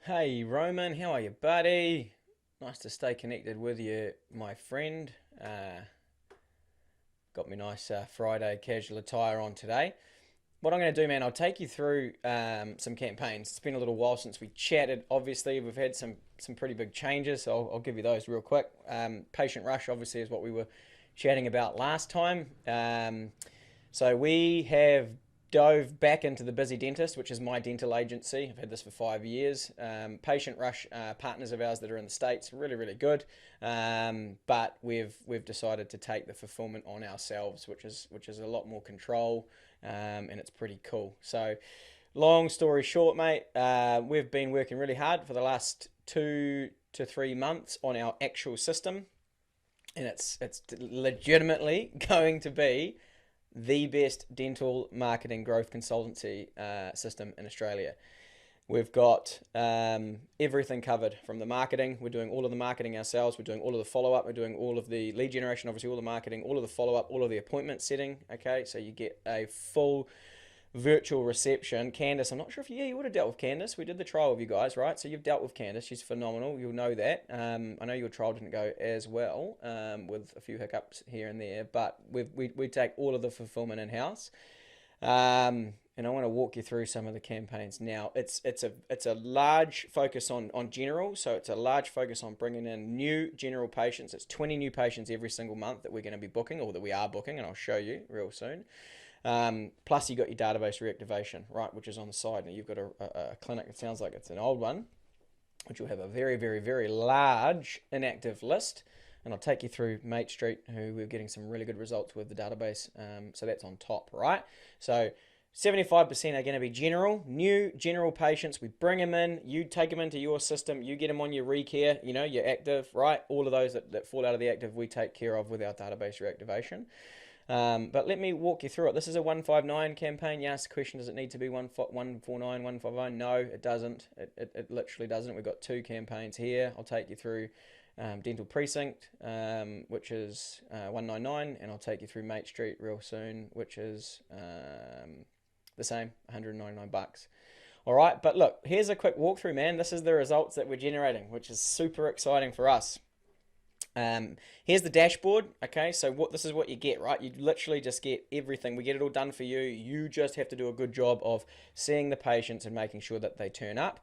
Hey Roman, how are you, buddy? Nice to stay connected with you, my friend. Got me nice Friday casual attire on today. What I'm going to do, man, I'll take you through some campaigns. It's been a little while since we chatted. Obviously, we've had some pretty big changes, so I'll give you those real quick. Patient rush, obviously, is what we were chatting about last time. So we have dove back into the Busy Dentist, which is my dental agency. I've had this for 5 years. Patient Rush partners of ours that are in the States, really, really good. But we've decided to take the fulfillment on ourselves, which is a lot more control, and it's pretty cool. So, long story short, mate, we've been working really hard for the last 2 to 3 months on our actual system, and it's legitimately going to be the best dental marketing growth consultancy system in Australia. We've got everything covered from the marketing. We're doing all of the marketing ourselves. We're doing all of the follow up. We're doing all of the lead generation, obviously, all the marketing, all of the follow up, all of the appointment setting. Okay, so you get a full virtual reception. Candice, I'm not sure if you would have dealt with Candice. We did the trial with you guys, right? So you've dealt with Candice. She's phenomenal. You'll know that. I know your trial didn't go as well, with a few hiccups here and there, but we take all of the fulfillment in house. And I want to walk you through some of the campaigns now. It's a large focus on general, so it's a large focus on bringing in new general patients. It's 20 new patients every single month that we're going to be booking, or that we are booking, and I'll show you real soon. Plus, you got your database reactivation, right, which is on the side. Now you've got a clinic. It sounds like it's an old one, which will have a very, very, very large inactive list. And I'll take you through Mate Street, who we're getting some really good results with the database. So that's on top, right? So 75% are going to be general, new general patients. We bring them in, you take them into your system, you get them on your recare, your active, right? All of those that fall out of the active, we take care of with our database reactivation. But let me walk you through it. This is a 159 campaign. You asked the question, does it need to be 149, 159? No, it doesn't. It literally doesn't. We've got two campaigns here. I'll take you through Dental Precinct, which is 199, and I'll take you through Mate Street real soon, which is the same, 199 bucks. All right, but look, here's a quick walkthrough, man. This is the results that we're generating, which is super exciting for us. Here's the dashboard. Okay, so this is what you get, right? You literally just get everything. We get it all done for you. You just have to do a good job of seeing the patients and making sure that they turn up.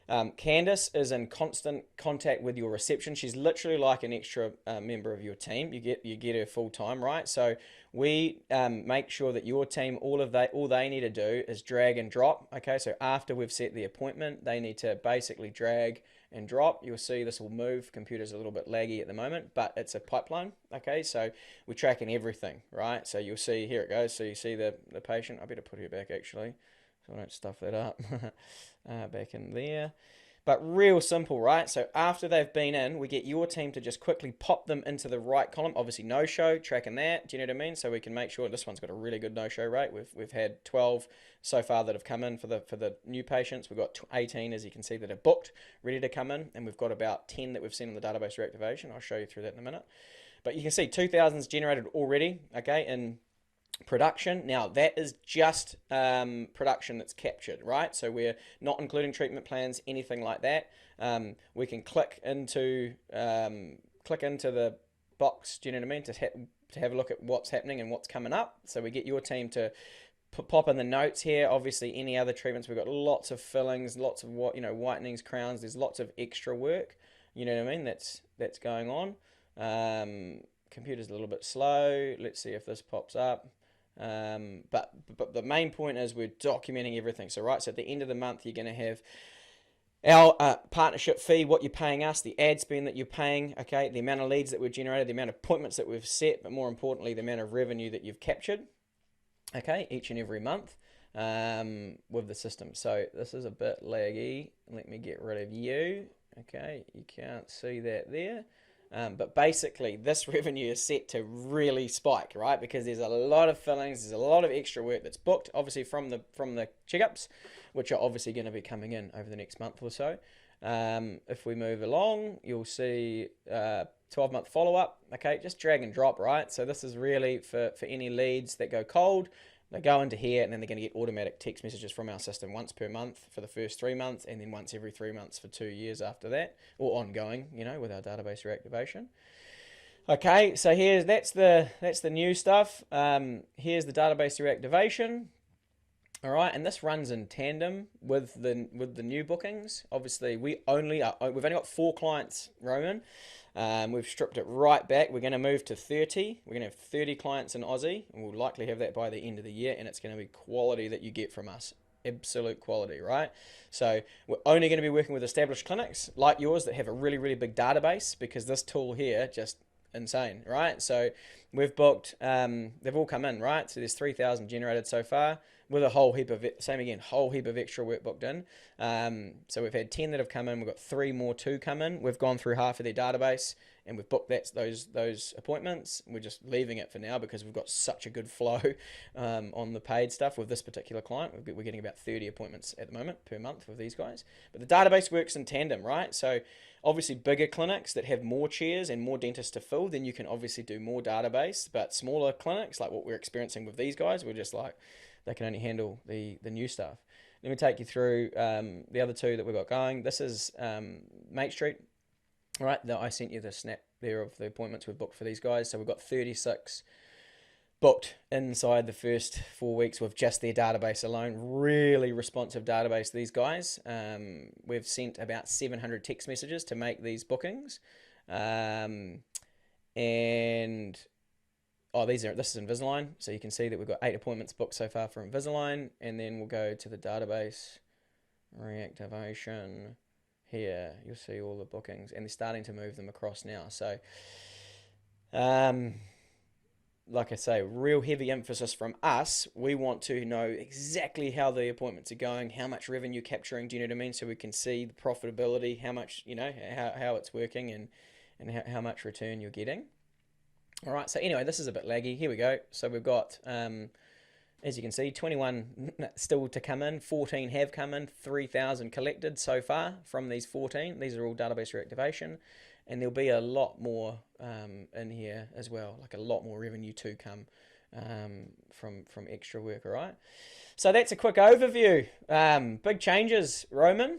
Candice is in constant contact with your reception. She's literally like an extra member of your team. You get her full time, right? So we make sure that your team, all they need to do is drag and drop. Okay, so after we've set the appointment, they need to basically drag and drop. You'll see this will move. Computer's a little bit laggy at the moment, but it's a pipeline. Okay, so we're tracking everything, right? So you'll see, here it goes. So you see the patient. I better put her back actually, so I don't stuff that up. Back in there. But real simple, right? So after they've been in, we get your team to just quickly pop them into the right column. Obviously, no show, tracking that. Do you know what I mean? So we can make sure this one's got a really good no show rate. We've had 12 so far that have come in for the new patients. We've got 18, as you can see, that are booked, ready to come in, and we've got about 10 that we've seen on the database reactivation. I'll show you through that in a minute. But you can see 2,000's generated already, okay, in production. Now that is just production that's captured, right? So we're not including treatment plans, anything like that. We can click into the box, do you know what I mean, to have a look at what's happening and what's coming up. So we get your team to pop in the notes here. Obviously, any other treatments, we've got lots of fillings, lots of whitenings, crowns. There's lots of extra work, you know what I mean, that's going on. Computer's a little bit slow. Let's see if this pops up. But the main point is we're documenting everything. So right, so at the end of the month, you're going to have our partnership fee, what you're paying us, the ad spend that you're paying, okay, the amount of leads that we've generated, the amount of appointments that we've set, but more importantly, the amount of revenue that you've captured, okay, each and every month with the system. So this is a bit laggy. Let me get rid of you. Okay, you can't see that there. But basically, this revenue is set to really spike, right? Because there's a lot of fillings, there's a lot of extra work that's booked, obviously from the checkups, which are obviously going to be coming in over the next month or so. If we move along, you'll see 12-month follow-up. Okay, just drag and drop, right? So this is really for any leads that go cold. They go into here, and then they're going to get automatic text messages from our system once per month for the first 3 months, and then once every 3 months for 2 years after that, or ongoing, with our database reactivation. Okay, so that's the new stuff. Here's the database reactivation. All right, and this runs in tandem with the new bookings. Obviously, we've only got 4 clients, Roman. We've stripped it right back. We're going to move to 30. We're going to have 30 clients in Aussie, and we'll likely have that by the end of the year, and it's going to be quality that you get from us. Absolute quality, right? So we're only going to be working with established clinics like yours that have a really, really big database, because this tool here just insane, right? So we've booked, they've all come in, right? So there's 3,000 generated so far, with a whole heap of extra work booked in. So we've had 10 that have come in. We've got 3 more to come in. We've gone through half of their database, and we've booked those appointments. We're just leaving it for now because we've got such a good flow on the paid stuff with this particular client. We're getting about 30 appointments at the moment per month with these guys. But the database works in tandem, right? So obviously bigger clinics that have more chairs and more dentists to fill, then you can obviously do more database. But smaller clinics, like what we're experiencing with these guys, we're just like, they can only handle the new stuff. Let me take you through the other 2 that we've got going. This is Mate Street. All right, I sent you the snap there of the appointments we've booked for these guys. So we've got 36 booked inside the first 4 weeks with just their database alone. Really responsive database, these guys. We've sent about 700 text messages to make these bookings. This is Invisalign, so you can see that we've got 8 appointments booked so far for Invisalign, and then we'll go to the database reactivation. Here, you'll see all the bookings, and they're starting to move them across now. So, like I say, real heavy emphasis from us. We want to know exactly how the appointments are going, how much revenue capturing, do you know what I mean? So we can see the profitability, how much, how it's working, and how much return you're getting. All right, so anyway, this is a bit laggy. Here we go. So we've got, as you can see, 21 still to come in. 14 have come in. 3,000 collected so far from these 14. These are all database reactivation. And there'll be a lot more in here as well, like a lot more revenue to come from extra work, all right? So that's a quick overview. Big changes, Roman.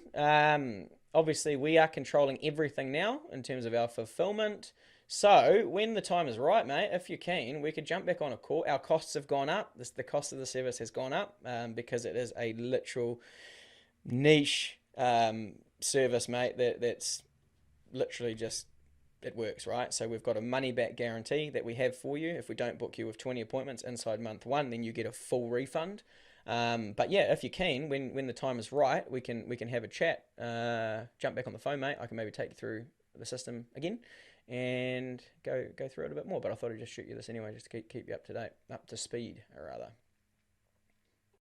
Obviously, we are controlling everything now in terms of our fulfillment. So when the time is right, mate, if you're keen, we could jump back on a call. Our costs have gone up. The cost of the service has gone up because it is a literal niche service, mate, that's literally just, it works, right? So we've got a money back guarantee that we have for you. If we don't book you with 20 appointments inside month 1, then you get a full refund. But yeah, if you're keen, when the time is right, we can have a chat. Jump back on the phone, mate. I can maybe take you through the system again and go through it a bit more. But I thought I'd just shoot you this anyway, just to keep you up to date, up to speed, rather.